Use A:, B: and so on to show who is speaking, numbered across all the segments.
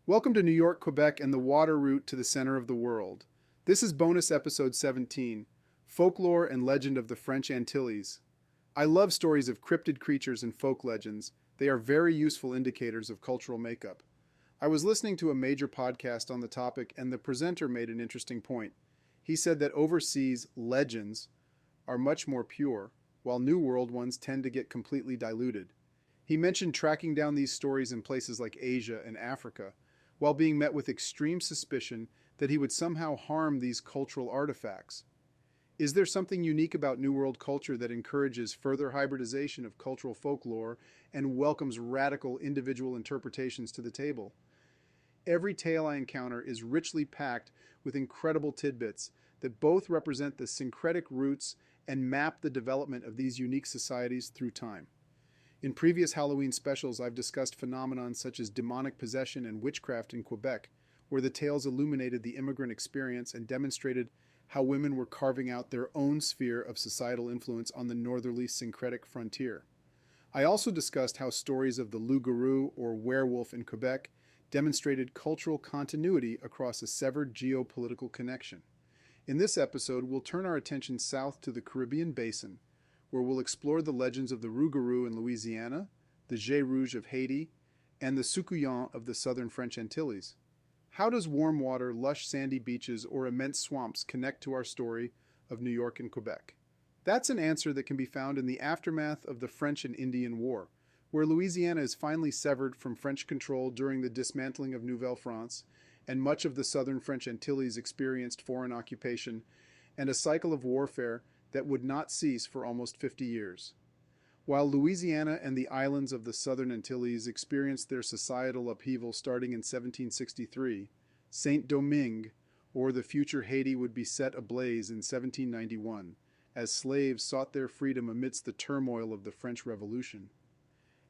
A: Welcome to New York, Quebec, and the water route to the center of the world. This is bonus episode 17, Folklore and Legend of the French Antilles. I love stories of cryptid creatures and folk legends. They are very useful indicators of cultural makeup. I was listening to a major podcast on the topic, and the presenter made an interesting point. He said that overseas legends are much more pure, while New World ones tend to get completely diluted. He mentioned tracking down these stories in places like Asia and Africa, while being met with extreme suspicion that he would somehow harm these cultural artifacts. Is there something unique about New World culture that encourages further hybridization of cultural folklore and welcomes radical individual interpretations to the table? Every tale I encounter is richly packed with incredible tidbits that both represent the syncretic roots and map the development of these unique societies through time. In previous Halloween specials, I've discussed phenomena such as demonic possession and witchcraft in Quebec, where the tales illuminated the immigrant experience and demonstrated how women were carving out their own sphere of societal influence on the northerly syncretic frontier. I also discussed how stories of the loup-garou or werewolf in Quebec demonstrated cultural continuity across a severed geopolitical connection. In this episode, we'll turn our attention south to the Caribbean basin, where we'll explore the legends of the rougarou in Louisiana, the Jet Rouge of Haiti, and the Sucouillant of the southern French Antilles. How does warm water, lush sandy beaches, or immense swamps connect to our story of New York and Quebec? That's an answer that can be found in the aftermath of the French and Indian War, where Louisiana is finally severed from French control during the dismantling of Nouvelle France, and much of the southern French Antilles experienced foreign occupation and a cycle of warfare that would not cease for almost 50 years. While Louisiana and the islands of the southern Antilles experienced their societal upheaval starting in 1763, Saint-Domingue, or the future Haiti, would be set ablaze in 1791, as slaves sought their freedom amidst the turmoil of the French Revolution.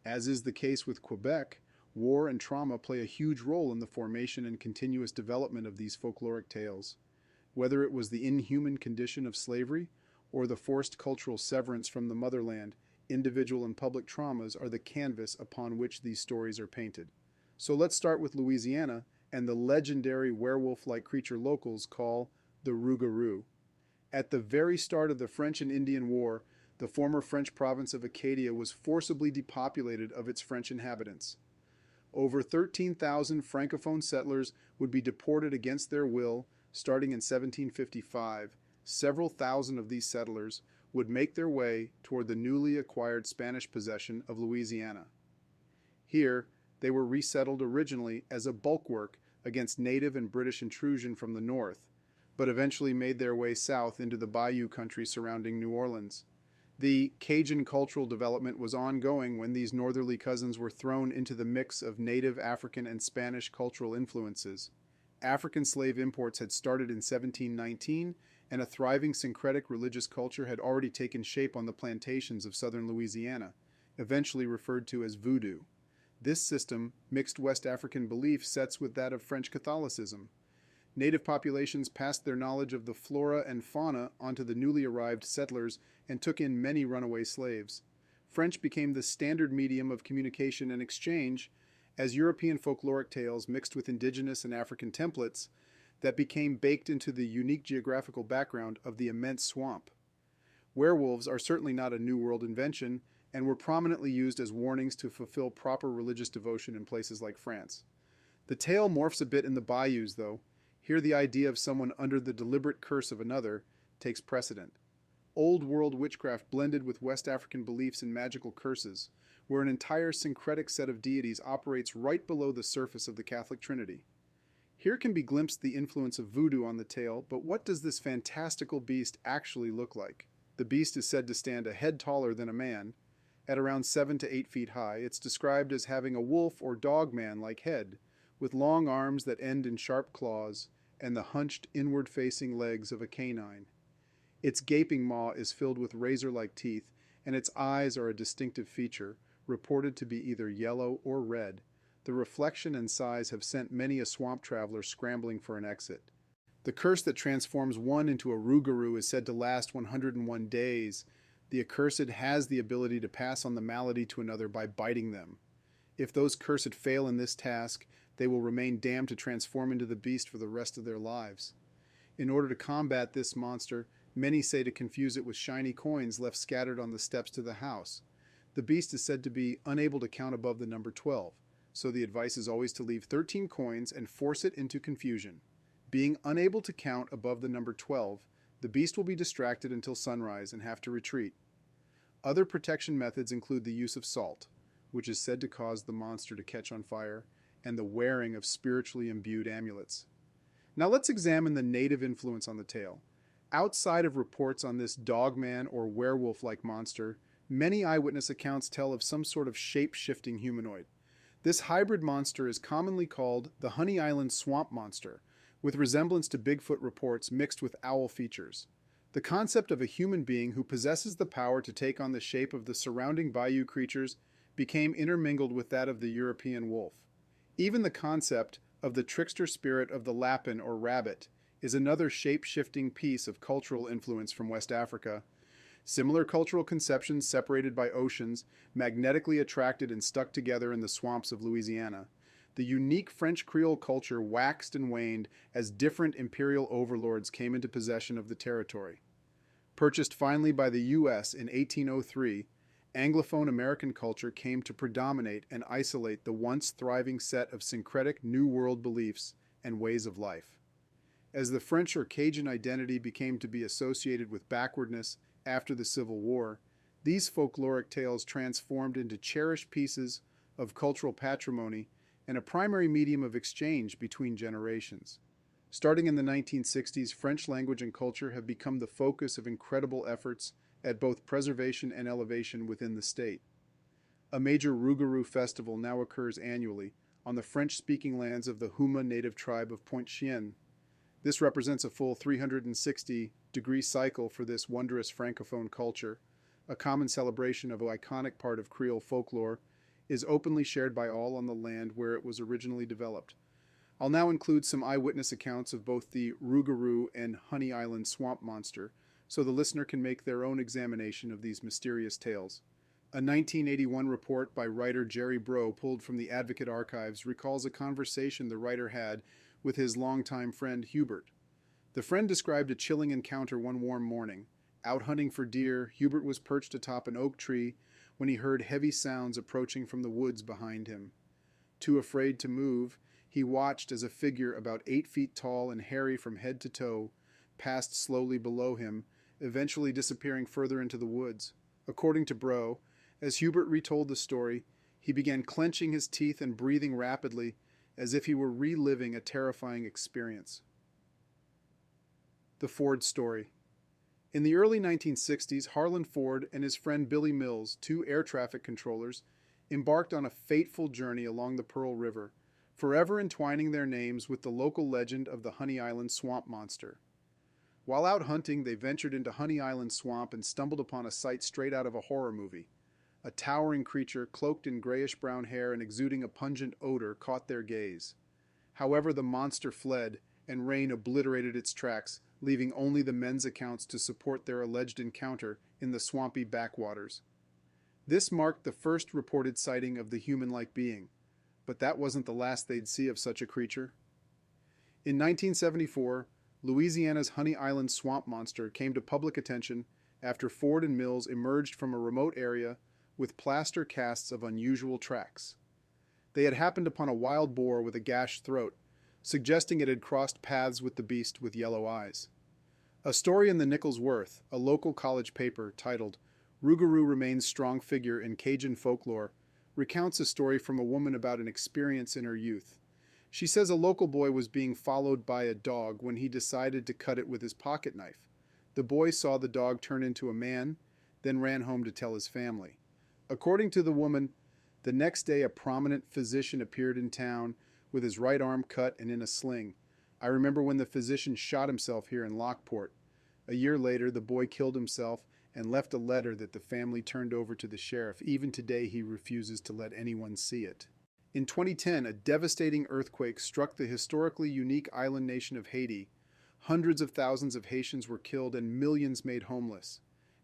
A: As is the case with Quebec, war and trauma play a huge role in the formation and continuous development of these folkloric tales. Whether it was the inhuman condition of slavery, or the forced cultural severance from the motherland, individual and public traumas are the canvas upon which these stories are painted. So let's start with Louisiana and the legendary werewolf-like creature locals call the rougarou. At the very start of the French and Indian War, the former French province of Acadia was forcibly depopulated of its French inhabitants. Over 13,000 Francophone settlers would be deported against their will starting in 1755. Several thousand of these settlers would make their way toward the newly acquired Spanish possession of Louisiana. Here, they were resettled originally as a bulwark against native and British intrusion from the north, but eventually made their way south into the bayou country surrounding New Orleans. The Cajun cultural development was ongoing when these northerly cousins were thrown into the mix of native African and Spanish cultural influences. African slave imports had started in 1719, and a thriving syncretic religious culture had already taken shape on the plantations of southern Louisiana, eventually referred to as voodoo. This system mixed West African belief sets with that of French Catholicism. Native populations passed their knowledge of the flora and fauna onto the newly arrived settlers and took in many runaway slaves. French became the standard medium of communication and exchange as European folkloric tales mixed with indigenous and African templates that became baked into the unique geographical background of the immense swamp. Werewolves are certainly not a New World invention and were prominently used as warnings to fulfill proper religious devotion in places like France. The tale morphs a bit in the bayous, though. Here the idea of someone under the deliberate curse of another takes precedent. Old World witchcraft blended with West African beliefs in magical curses, where an entire syncretic set of deities operates right below the surface of the Catholic Trinity. Here can be glimpsed the influence of voodoo on the tale, but what does this fantastical beast actually look like? The beast is said to stand a head taller than a man. At around 7 to 8 feet high, it's described as having a wolf or dog man-like head, with long arms that end in sharp claws, and the hunched inward-facing legs of a canine. Its gaping maw is filled with razor-like teeth, and its eyes are a distinctive feature, reported to be either yellow or red. The reflection and size have sent many a swamp traveler scrambling for an exit. The curse that transforms one into a rougarou is said to last 101 days. The accursed has the ability to pass on the malady to another by biting them. If those cursed fail in this task, they will remain damned to transform into the beast for the rest of their lives. In order to combat this monster, many say to confuse it with shiny coins left scattered on the steps to the house. The beast is said to be unable to count above the number 12, so the advice is always to leave 13 coins and force it into confusion. Being unable to count above the number 12, the beast will be distracted until sunrise and have to retreat. Other protection methods include the use of salt, which is said to cause the monster to catch on fire, and the wearing of spiritually imbued amulets. Now let's examine the native influence on the tale. Outside of reports on this dogman or werewolf-like monster, many eyewitness accounts tell of some sort of shape-shifting humanoid. This hybrid monster is commonly called the Honey Island Swamp Monster, with resemblance to Bigfoot reports mixed with owl features. The concept of a human being who possesses the power to take on the shape of the surrounding bayou creatures became intermingled with that of the European wolf. Even the concept of the trickster spirit of the lapin or rabbit is another shape-shifting piece of cultural influence from West Africa. Similar cultural conceptions separated by oceans, magnetically attracted and stuck together in the swamps of Louisiana. The unique French Creole culture waxed and waned as different imperial overlords came into possession of the territory. Purchased finally by the U.S. in 1803, Anglophone American culture came to predominate and isolate the once thriving set of syncretic New World beliefs and ways of life. As the French or Cajun identity became to be associated with backwardness after the Civil War, these folkloric tales transformed into cherished pieces of cultural patrimony and a primary medium of exchange between generations. Starting in the 1960s, French language and culture have become the focus of incredible efforts at both preservation and elevation within the state. A major Rougarou festival now occurs annually on the French-speaking lands of the Houma native tribe of Pointe-Chien. This represents a full 360-degree cycle for this wondrous francophone culture. A common celebration of an iconic part of Creole folklore is openly shared by all on the land where it was originally developed. I'll now include some eyewitness accounts of both the Rougarou and Honey Island Swamp Monster, so the listener can make their own examination of these mysterious tales. A 1981 report by writer Jerry Breaux, pulled from the Advocate Archives, recalls a conversation the writer had with his longtime friend Hubert. The friend described a chilling encounter one warm morning. Out hunting for deer, Hubert was perched atop an oak tree when he heard heavy sounds approaching from the woods behind him. Too afraid to move, he watched as a figure about 8 feet tall and hairy from head to toe passed slowly below him, eventually disappearing further into the woods. According to Breaux, as Hubert retold the story, he began clenching his teeth and breathing rapidly as if he were reliving a terrifying experience. The Ford Story. In the early 1960s, Harlan Ford and his friend Billy Mills, 2 air traffic controllers, embarked on a fateful journey along the Pearl River, forever entwining their names with the local legend of the Honey Island Swamp Monster. While out hunting, they ventured into Honey Island Swamp and stumbled upon a sight straight out of a horror movie. A towering creature, cloaked in grayish-brown hair and exuding a pungent odor, caught their gaze. However, the monster fled, and rain obliterated its tracks, leaving only the men's accounts to support their alleged encounter in the swampy backwaters. This marked the first reported sighting of the human-like being, but that wasn't the last they'd see of such a creature. In 1974, Louisiana's Honey Island Swamp Monster came to public attention after Ford and Mills emerged from a remote area with plaster casts of unusual tracks. They had happened upon a wild boar with a gashed throat, suggesting it had crossed paths with the beast with yellow eyes. A story in the Nichols Worth, a local college paper, titled "Rougarou Remains Strong Figure in Cajun Folklore," recounts a story from a woman about an experience in her youth. She says a local boy was being followed by a dog when he decided to cut it with his pocket knife. The boy saw the dog turn into a man, then ran home to tell his family. According to the woman, the next day a prominent physician appeared in town with his right arm cut and in a sling. I remember when the physician shot himself here in Lockport. A year later, the boy killed himself and left a letter that the family turned over to the sheriff. Even today, he refuses to let anyone see it. In 2010, a devastating earthquake struck the historically unique island nation of Haiti. Hundreds of thousands of Haitians were killed and millions made homeless.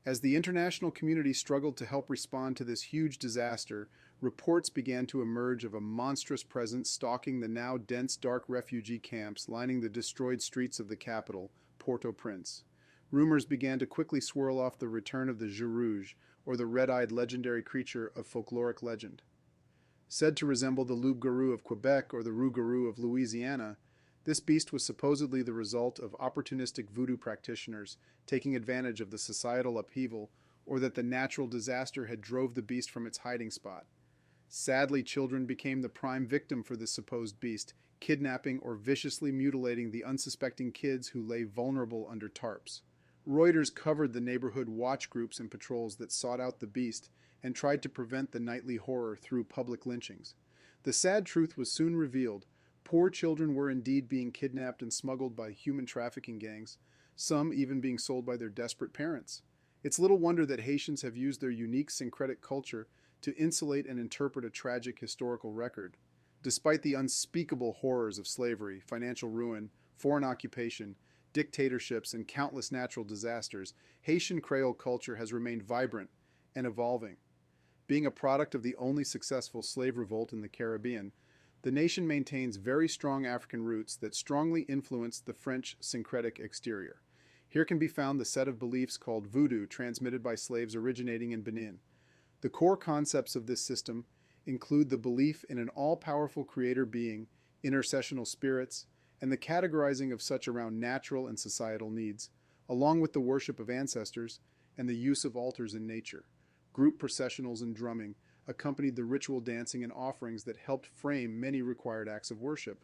A: As the international community struggled to help respond to this huge disaster, reports began to emerge of a monstrous presence stalking the now dense dark refugee camps lining the destroyed streets of the capital, Port-au-Prince. Rumors began to quickly swirl off the return of the Jour Rouge, or the red-eyed legendary creature of folkloric legend. Said to resemble the loup-garou of Quebec or the roux-garou of Louisiana, this beast was supposedly the result of opportunistic voodoo practitioners taking advantage of the societal upheaval, or that the natural disaster had drove the beast from its hiding spot. Sadly, children became the prime victim for this supposed beast, kidnapping or viciously mutilating the unsuspecting kids who lay vulnerable under tarps. Reuters covered the neighborhood watch groups and patrols that sought out the beast and tried to prevent the nightly horror through public lynchings. The sad truth was soon revealed. Poor children were indeed being kidnapped and smuggled by human trafficking gangs, some even being sold by their desperate parents. It's little wonder that Haitians have used their unique syncretic culture to insulate and interpret a tragic historical record. Despite the unspeakable horrors of slavery, financial ruin, foreign occupation, dictatorships, and countless natural disasters, Haitian Creole culture has remained vibrant and evolving. Being a product of the only successful slave revolt in the Caribbean, the nation maintains very strong African roots that strongly influenced the French syncretic exterior. Here can be found the set of beliefs called voodoo transmitted by slaves originating in Benin. The core concepts of this system include the belief in an all-powerful creator being, intercessional spirits, and the categorizing of such around natural and societal needs, along with the worship of ancestors and the use of altars in nature. Group processionals and drumming accompanied the ritual dancing and offerings that helped frame many required acts of worship.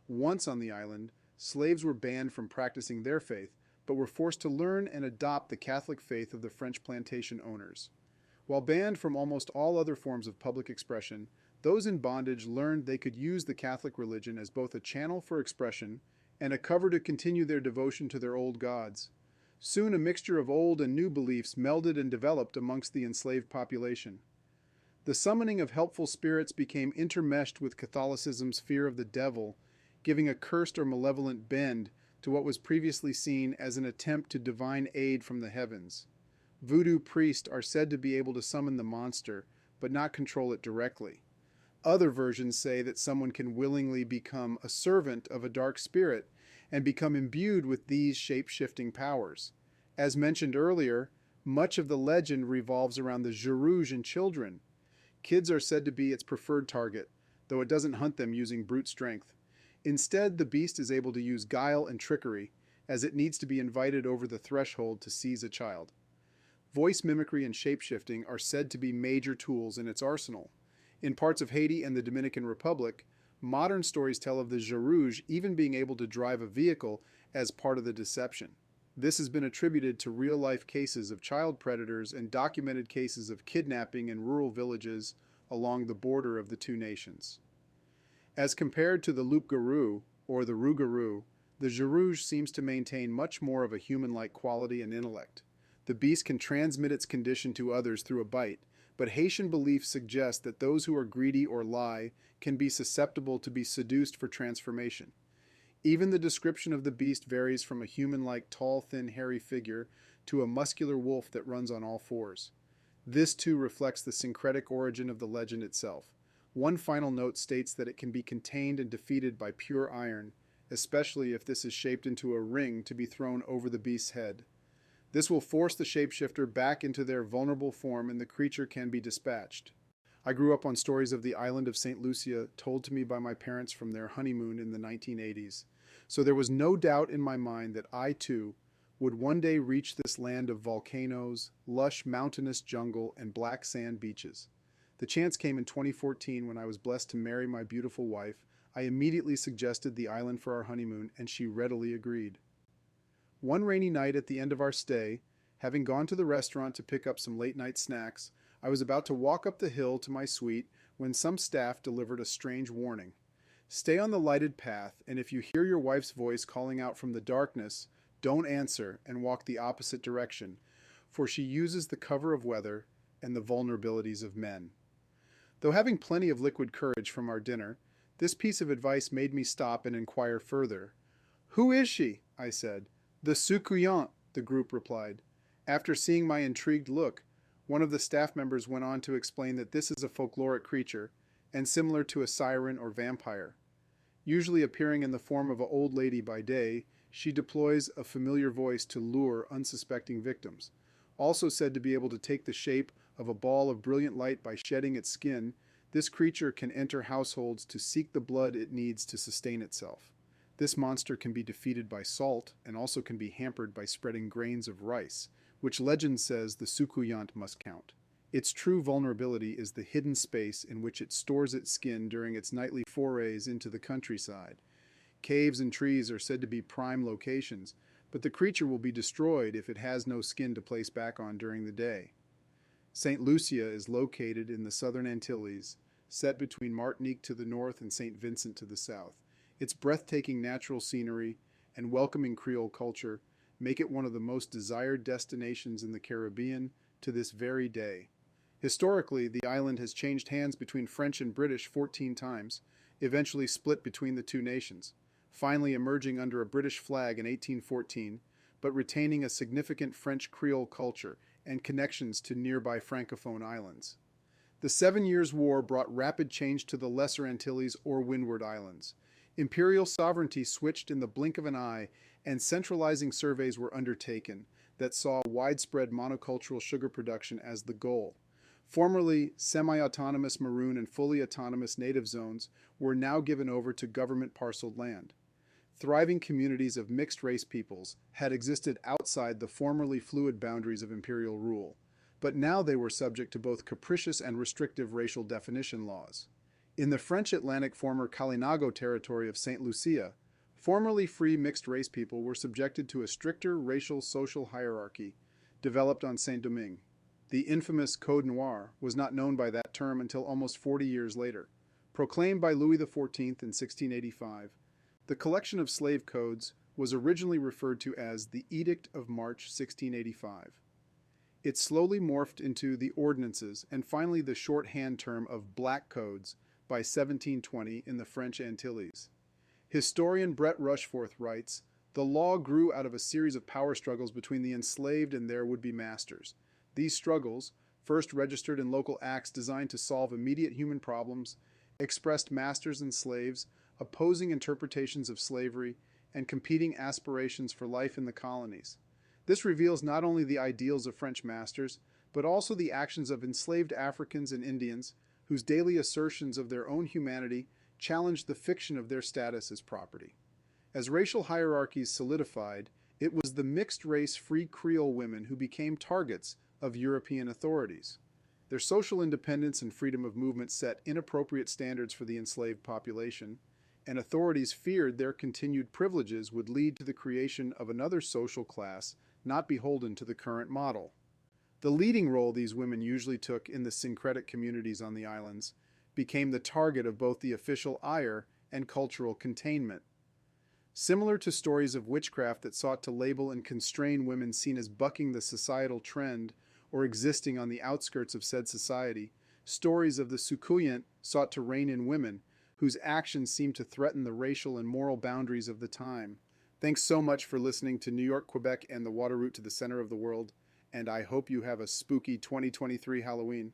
A: Once on the island, slaves were banned from practicing their faith, but were forced to learn and adopt the Catholic faith of the French plantation owners. While banned from almost all other forms of public expression, those in bondage learned they could use the Catholic religion as both a channel for expression and a cover to continue their devotion to their old gods. Soon a mixture of old and new beliefs melded and developed amongst the enslaved population. The summoning of helpful spirits became intermeshed with Catholicism's fear of the devil, giving a cursed or malevolent bend to what was previously seen as an attempt to divine aid from the heavens. Voodoo priests are said to be able to summon the monster, but not control it directly. Other versions say that someone can willingly become a servant of a dark spirit and become imbued with these shape-shifting powers. As mentioned earlier, much of the legend revolves around the Jour Rouge and children. Kids are said to be its preferred target, though it doesn't hunt them using brute strength. Instead, the beast is able to use guile and trickery, as it needs to be invited over the threshold to seize a child. Voice mimicry and shapeshifting are said to be major tools in its arsenal. In parts of Haiti and the Dominican Republic, modern stories tell of the Jour Rouge even being able to drive a vehicle as part of the deception. This has been attributed to real-life cases of child predators and documented cases of kidnapping in rural villages along the border of the two nations. As compared to the loup-garou, or the roux-garou, the Jour Rouge seems to maintain much more of a human-like quality and intellect. The beast can transmit its condition to others through a bite, but Haitian beliefs suggest that those who are greedy or lie can be susceptible to be seduced for transformation. Even the description of the beast varies from a human-like tall, thin, hairy figure to a muscular wolf that runs on all fours. This too reflects the syncretic origin of the legend itself. One final note states that it can be contained and defeated by pure iron, especially if this is shaped into a ring to be thrown over the beast's head. This will force the shapeshifter back into their vulnerable form and the creature can be dispatched. I grew up on stories of the island of St. Lucia told to me by my parents from their honeymoon in the 1980s. So there was no doubt in my mind that I, too, would one day reach this land of volcanoes, lush mountainous jungle, and black sand beaches. The chance came in 2014 when I was blessed to marry my beautiful wife. I immediately suggested the island for our honeymoon, and she readily agreed. One rainy night at the end of our stay, having gone to the restaurant to pick up some late-night snacks, I was about to walk up the hill to my suite when some staff delivered a strange warning. Stay on the lighted path, and if you hear your wife's voice calling out from the darkness, don't answer and walk the opposite direction, for she uses the cover of weather and the vulnerabilities of men. Though having plenty of liquid courage from our dinner, this piece of advice made me stop and inquire further. "Who is she?" I said. "The Succulent," the group replied. After seeing my intrigued look, one of the staff members went on to explain that this is a folkloric creature and similar to a siren or vampire. Usually appearing in the form of an old lady by day, she deploys a familiar voice to lure unsuspecting victims. Also said to be able to take the shape of a ball of brilliant light by shedding its skin, this creature can enter households to seek the blood it needs to sustain itself. This monster can be defeated by salt and also can be hampered by spreading grains of rice, which legend says the Sukuyant must count. Its true vulnerability is the hidden space in which it stores its skin during its nightly forays into the countryside. Caves and trees are said to be prime locations, but the creature will be destroyed if it has no skin to place back on during the day. St. Lucia is located in the southern Antilles, set between Martinique to the north and St. Vincent to the south. Its breathtaking natural scenery and welcoming Creole culture make it one of the most desired destinations in the Caribbean to this very day. Historically, the island has changed hands between French and British 14 times, eventually split between the two nations, finally emerging under a British flag in 1814, but retaining a significant French Creole culture and connections to nearby Francophone islands. The 7 Years' War brought rapid change to the Lesser Antilles or Windward Islands. Imperial sovereignty switched in the blink of an eye, and centralizing surveys were undertaken that saw widespread monocultural sugar production as the goal. Formerly semi-autonomous maroon and fully autonomous native zones were now given over to government parceled land. Thriving communities of mixed-race peoples had existed outside the formerly fluid boundaries of imperial rule, but now they were subject to both capricious and restrictive racial definition laws. In the French Atlantic former Kalinago territory of St. Lucia, formerly free mixed-race people were subjected to a stricter racial social hierarchy developed on Saint-Domingue. The infamous Code Noir was not known by that term until almost 40 years later. Proclaimed by Louis XIV in 1685, the collection of slave codes was originally referred to as the Edict of March 1685. It slowly morphed into the Ordinances and finally the shorthand term of Black Codes by 1720 in the French Antilles. Historian Brett Rushforth writes, "The law grew out of a series of power struggles between the enslaved and their would-be masters. These struggles, first registered in local acts designed to solve immediate human problems, expressed masters and slaves, opposing interpretations of slavery, and competing aspirations for life in the colonies. This reveals not only the ideals of French masters, but also the actions of enslaved Africans and Indians, whose daily assertions of their own humanity challenged the fiction of their status as property. As racial hierarchies solidified, it was the mixed-race free Creole women who became targets of European authorities. Their social independence and freedom of movement set inappropriate standards for the enslaved population, and authorities feared their continued privileges would lead to the creation of another social class not beholden to the current model. The leading role these women usually took in the syncretic communities on the islands became the target of both the official ire and cultural containment. Similar to stories of witchcraft that sought to label and constrain women seen as bucking the societal trend or existing on the outskirts of said society, stories of the Sukuyant sought to rein in women, whose actions seemed to threaten the racial and moral boundaries of the time. Thanks so much for listening to New York, Quebec, and the water route to the center of the world, and I hope you have a spooky 2023 Halloween.